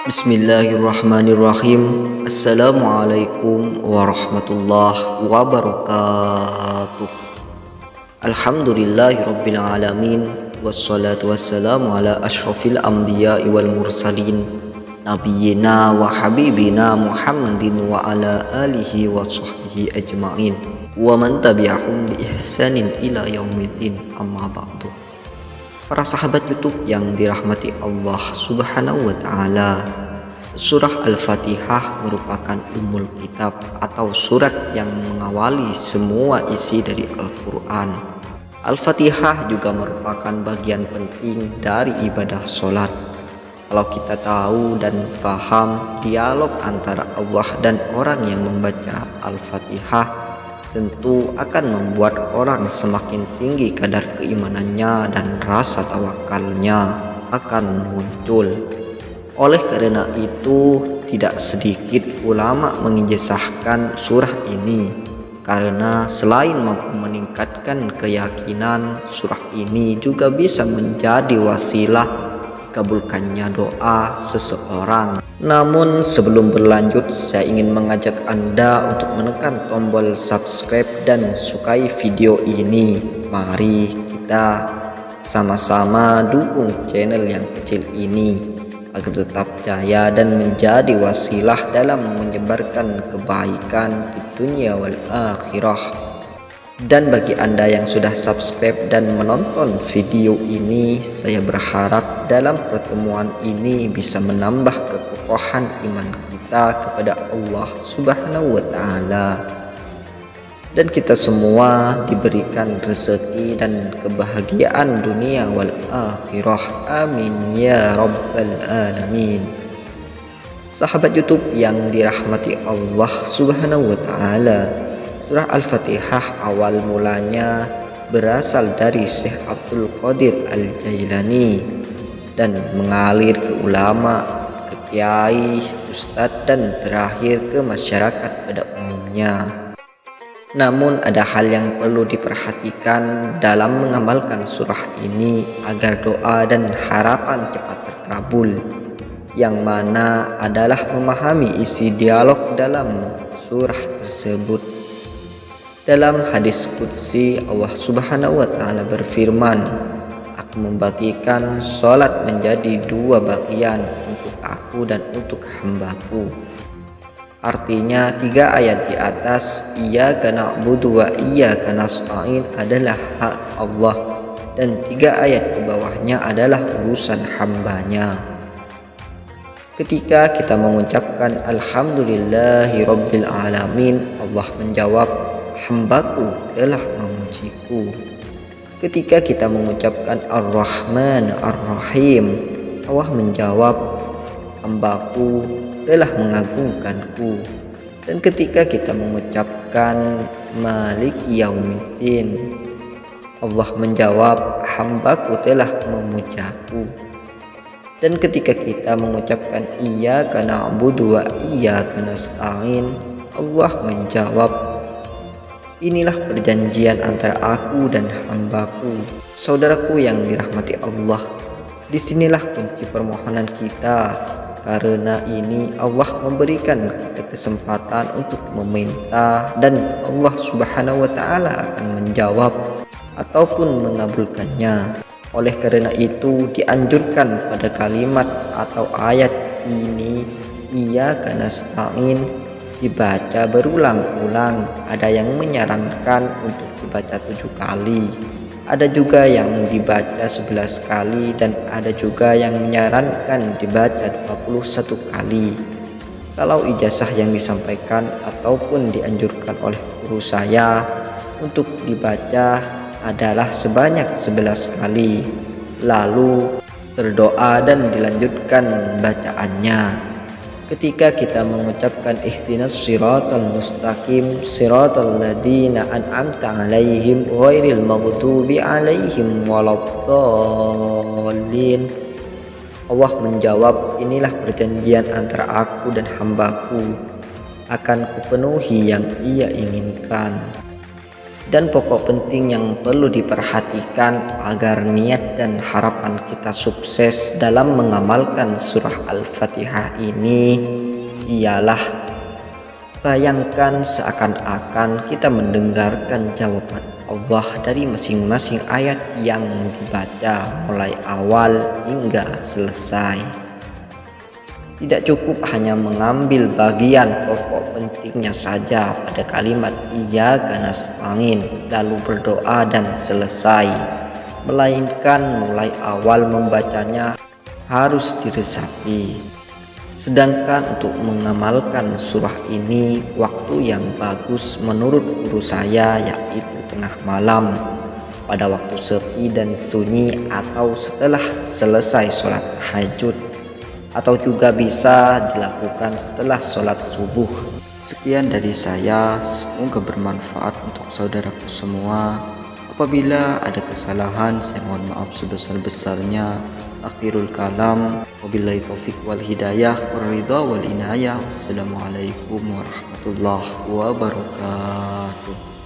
Bismillahirrahmanirrahim. Assalamualaikum warahmatullahi wabarakatuh. Alhamdulillahirabbil alamin, wassalatu wassalamu ala asyrafil anbiya'i wal mursalin, nabiyyina wa habibina Muhammadin wa ala alihi wa sahbihi ajma'in wa man tabi'ahum bi ihsanin ila yaumiddin, amma ba'du. Para sahabat YouTube yang dirahmati Allah Subhanahu wa taala, surah Al-Fatihah merupakan ummul kitab atau surat yang mengawali semua isi dari Al-Qur'an. Al-Fatihah juga merupakan bagian penting dari ibadah sholat. Kalau kita tahu dan faham dialog antara Allah dan orang yang membaca Al-Fatihah, tentu akan membuat orang semakin tinggi kadar keimanannya dan rasa tawakalnya akan muncul. Oleh karena itu, tidak sedikit ulama mengijazahkan surah ini karena selain mampu meningkatkan keyakinan, surah ini juga bisa menjadi wasilah dikabulkannya doa seseorang. Namun sebelum berlanjut, saya ingin mengajak Anda untuk menekan tombol subscribe dan sukai video ini. Mari kita sama-sama dukung channel yang kecil ini agar tetap jaya dan menjadi wasilah dalam menyebarkan kebaikan di dunia wal akhirah. Dan bagi Anda yang sudah subscribe dan menonton video ini, saya berharap dalam pertemuan ini bisa menambah kekokohan iman kita kepada Allah Subhanahu wa taala, dan kita semua diberikan rezeki dan kebahagiaan dunia wal akhirah. Amin ya rabbal alamin. Sahabat YouTube yang dirahmati Allah Subhanahu wa taala, surah Al-Fatihah awal mulanya berasal dari Syekh Abdul Qadir Al-Jailani dan mengalir ke ulama, ke kiai, ustadz, dan terakhir ke masyarakat pada umumnya. Namun ada hal yang perlu diperhatikan dalam mengamalkan surah ini agar doa dan harapan cepat terkabul, yang mana adalah memahami isi dialog dalam surah tersebut. Dalam hadis qudsi, Allah Subhanahu wa taala berfirman, "Aku membagikan sholat menjadi dua bagian, untuk aku dan untuk hambaku." Artinya 3 ayat di atas, iyyaka na'budu wa iyyaka nasta'in, adalah hak Allah, dan 3 ayat ke bawahnya adalah urusan hambanya. Ketika kita mengucapkan alhamdulillahi rabbil alamin, Allah menjawab, hambaku telah memujiku. Ketika kita mengucapkan ar-Rahman ar-Rahim, Allah menjawab, hambaku telah mengagungkanku. Dan ketika kita mengucapkan Malik Yaumiddin, Allah menjawab, hambaku telah memujaku. Dan ketika kita mengucapkan iyyaka na'budu wa iyyaka nasta'in, Allah menjawab, inilah perjanjian antara aku dan hambaku. Saudaraku yang dirahmati Allah, disinilah kunci permohonan kita. Karena ini Allah memberikan kita kesempatan untuk meminta, dan Allah Subhanahu wa taala akan menjawab ataupun mengabulkannya. Oleh karena itu dianjurkan pada kalimat atau ayat ini, iyyaka nasta'in, dibaca berulang-ulang. Ada yang menyarankan untuk dibaca 7 kali, ada juga yang dibaca 11 kali, dan ada juga yang menyarankan dibaca 21 kali. Kalau ijazah yang disampaikan ataupun dianjurkan oleh guru saya untuk dibaca adalah sebanyak 11 kali, lalu berdoa dan dilanjutkan bacaannya. Ketika kita mengucapkan ihdinas siratal mustaqim siratal ladzina an'amta 'alaihim ghairil maghdubi 'alaihim waladdallin, Allah menjawab, inilah perjanjian antara aku dan hambaku, akan kupenuhi yang ia inginkan. Dan pokok penting yang perlu diperhatikan agar niat dan harapan kita sukses dalam mengamalkan surah Al-Fatihah ini ialah bayangkan seakan-akan kita mendengarkan jawaban Allah dari masing-masing ayat yang dibaca mulai awal hingga selesai. Tidak cukup hanya mengambil bagian pokok pentingnya saja pada kalimat iyyaka nasta'in lalu berdoa dan selesai, melainkan mulai awal membacanya harus diresapi. Sedangkan untuk mengamalkan surah ini, waktu yang bagus menurut guru saya yaitu tengah malam, pada waktu sepi dan sunyi, atau setelah selesai sholat tahajud, atau juga bisa dilakukan setelah sholat subuh. Sekian dari saya, semoga bermanfaat untuk saudaraku semua. Apabila ada kesalahan, saya mohon maaf sebesar-besarnya. Akhirul kalam, wabillahi taufiq wal hidayah, waridha wal inayah. Wassalamualaikum warahmatullahi wabarakatuh.